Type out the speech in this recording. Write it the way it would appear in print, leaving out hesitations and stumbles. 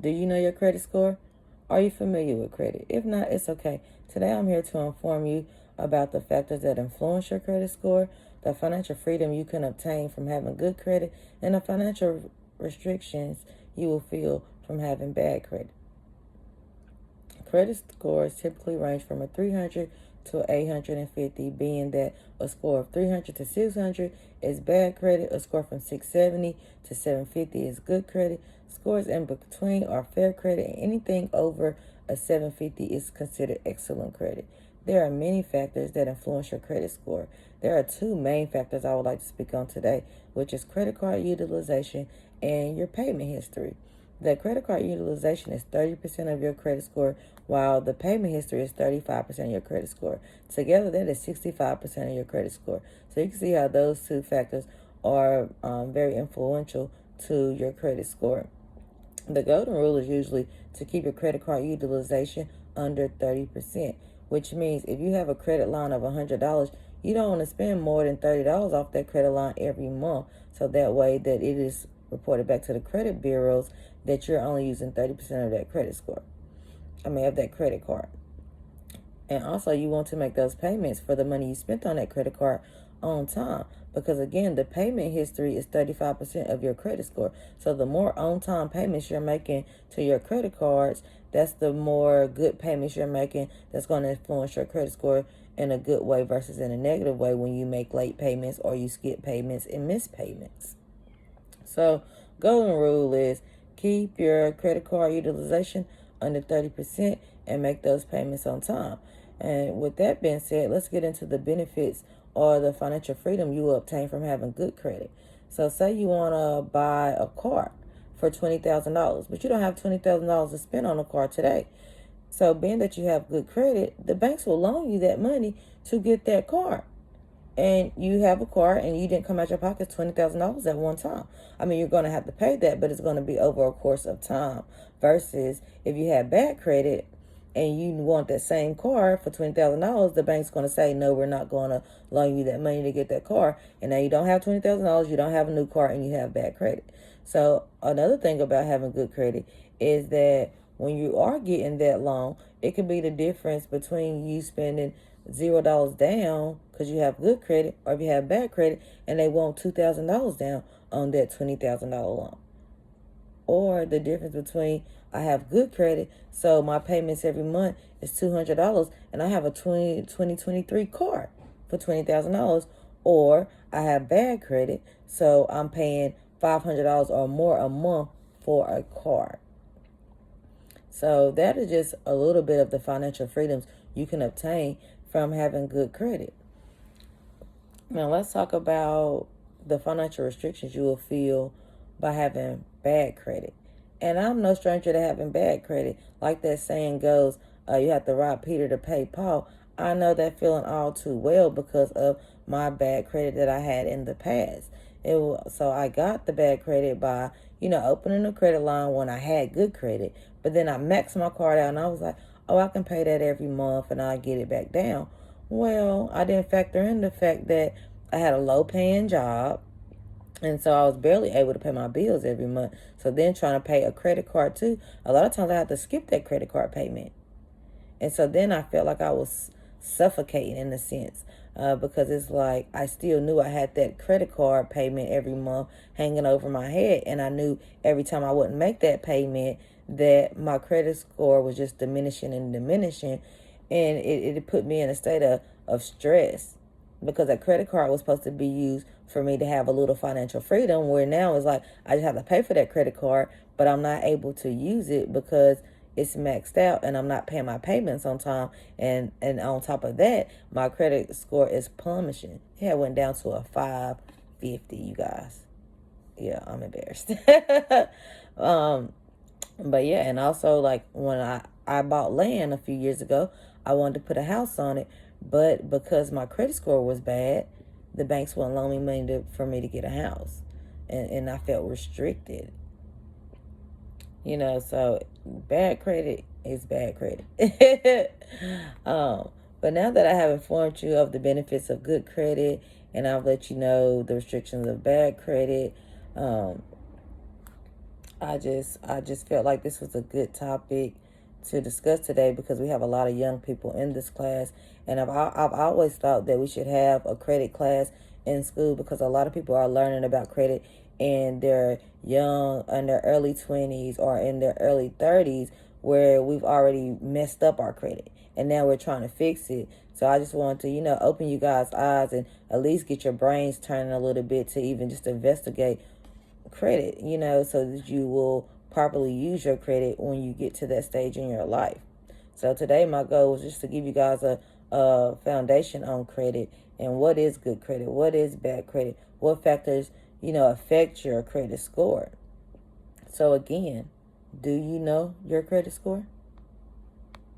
Do you know your credit score? Are you familiar with credit? If not, it's okay. Today I'm here to inform you about the factors that influence your credit score, the financial freedom you can obtain from having good credit, and the financial restrictions you will feel from having bad credit. Credit scores typically range from a 300 to 850, being that a score of 300 to 600 is bad credit, a score from 670 to 750 is good credit, scores in between are fair credit, and anything over a 750 is considered excellent credit. There are many factors that influence your credit score. There are two main factors I would like to speak on today, which is credit card utilization and your payment history. The credit card utilization is 30% of your credit score, while the payment history is 35% of your credit score. Together, that is 65% of your credit score. So you can see how those two factors are very influential to your credit score. The golden rule is usually to keep your credit card utilization under 30%, which means if you have a credit line of $100, you don't want to spend more than $30 off that credit line every month. So that way that it is reported back to the credit bureaus that you're only using 30% of that credit score. Of that credit card. And also you want to make those payments for the money you spent on that credit card on time. Because again, the payment history is 35% of your credit score. So the more on-time payments you're making to your credit cards, that's the more good payments you're making that's going to influence your credit score in a good way versus in a negative way when you make late payments or you skip payments and miss payments. So golden rule is keep your credit card utilization under 30% and make those payments on time. And with that being said, let's get into the benefits or the financial freedom you will obtain from having good credit. So say you want to buy a car for $20,000, but you don't have $20,000 to spend on a car today. So being that you have good credit, the banks will loan you that money to get that car. And you have a car and you didn't come out your pocket $20,000 at one time. You're going to have to pay that, but it's going to be over a course of time. Versus if you have bad credit and you want that same car for $20,000, the bank's going to say, no, we're not going to loan you that money to get that car. And now you don't have $20,000, you don't have a new car, and you have bad credit. So another thing about having good credit is that when you are getting that loan, it could be the difference between you spending $0 down because you have good credit, or if you have bad credit and they want $2,000 down on that $20,000 loan. Or the difference between I have good credit, so my payments every month is $200, and I have a 2023 car for $20,000, or I have bad credit, so I'm paying $500 or more a month for a car. So that is just a little bit of the financial freedoms you can obtain from having good credit. Now let's talk about the financial restrictions you will feel by having bad credit. And I'm no stranger to having bad credit. Like that saying goes, you have to rob Peter to pay Paul. I know that feeling all too well because of my bad credit that I had in the past. So I got the bad credit by, opening a credit line when I had good credit. But then I maxed my card out and I was like, oh, I can pay that every month and I'll get it back down. Well, I didn't factor in the fact that I had a low-paying job, and so I was barely able to pay my bills every month. So then trying to pay a credit card too, a lot of times I had to skip that credit card payment. And so then I felt like I was suffocating in a sense because it's like I still knew I had that credit card payment every month hanging over my head. And I knew every time I wouldn't make that payment that my credit score was just diminishing and diminishing. And it put me in a state of stress because that credit card was supposed to be used for me to have a little financial freedom, where now it's like I just have to pay for that credit card, but I'm not able to use it because it's maxed out and I'm not paying my payments on time. And on top of that, my credit score is plummeting. Yeah, it went down to a 550, you guys. Yeah, I'm embarrassed. But yeah, and also like when I bought land a few years ago, I wanted to put a house on it, but because my credit score was bad, the banks wouldn't loan me money for me to get a house. And I felt restricted. So bad credit is bad credit. But now that I have informed you of the benefits of good credit, and I've let you know the restrictions of bad credit, I just felt like this was a good topic to discuss today because we have a lot of young people in this class, and I've always thought that we should have a credit class in school because a lot of people are learning about credit in their young, in their early 20s or in their early 30s, where we've already messed up our credit and now we're trying to fix it. So I just wanted to, open you guys' eyes and at least get your brains turning a little bit to even just investigate credit, so that you will properly use your credit when you get to that stage in your life. So today my goal was just to give you guys a foundation on credit and what is good credit, what is bad credit, what factors, affect your credit score. So again, do you know your credit score?